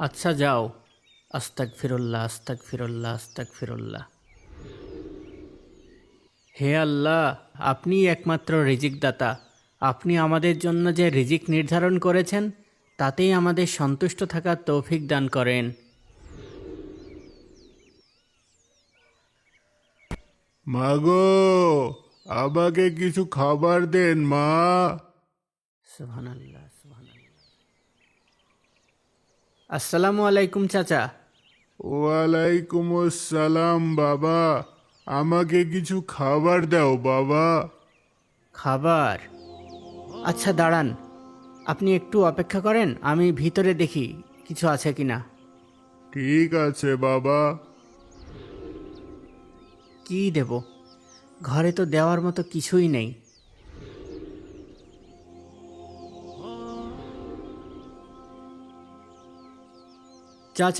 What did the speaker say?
আচ্ছা যাও। আস্তাগফিরুল্লাহ, আস্তাগফিরুল্লাহ, আস্তাগফিরুল্লাহ। হে আল্লাহ, আপনিই একমাত্র রিজিক দাতা। আপনি আমাদের জন্য যে রিজিক নির্ধারণ করেছেন তাতেই আমাদের সন্তুষ্ট থাকার তৌফিক দান করেন। মাগো, আমাকে কিছু খাবার দেন মা। সুবহানাল্লাহ, সুবহানাল্লাহ। আসসালামু আলাইকুম চাচা। ওয়ালাইকুম আসসালাম বাবা। আমাকে কিছু খাবার দাও বাবা। খাবার? আচ্ছা দাঁড়ান, আপনি একটু অপেক্ষা করেন, আমি ভিতরে দেখি কিছু আছে কিনা। ঠিক আছে বাবা। কি দেব? ঘরে তো দেওয়ার মতো কিছুই নেই। চাচা,